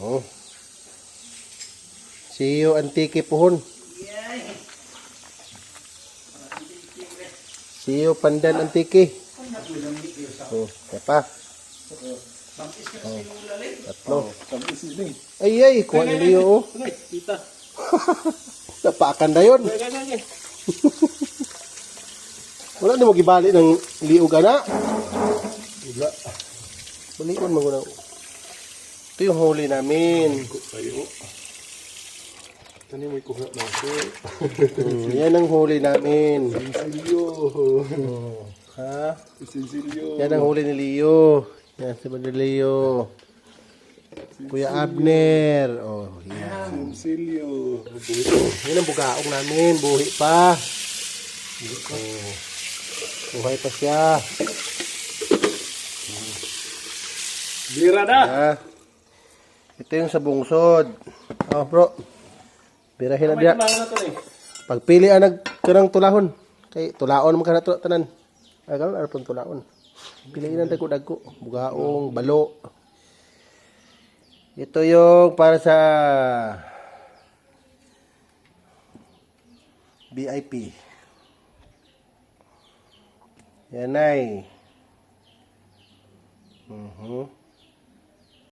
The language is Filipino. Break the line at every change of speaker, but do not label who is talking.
Oh. Siyo antike pohon. Siyo pandan antike. Oh, apa? Oh, tatlo. Ay, kuha ni Leo. Oh. Napakan na yun. Wala na magibali ng liog na. Wala. Balikan mo na. Ito yung huli namin.
Ano mo ikuha na ito?
Yan ang huli namin.
Sinsilyo.
Ha?
Sinsilyo.
Yan ang huli ni Leo. Yan si Leo. Kuya Abner. Oh, yan.
Sinsilyo.
Yan ang bugaong namin. Buhi pa. Oh. Buhay pa siya.
Bira na.
Ah. Ito yung sa bungsod. Oh, bro. Birahin na diya. Pagpili ang nagkarang tulahon. Kay tulaon mo ka na tanan. Ay, gano'n, ano pong tulaon. Piliin ang dagko-dagko. Bugaong, balo. Ito yung para sa VIP. Yan ay.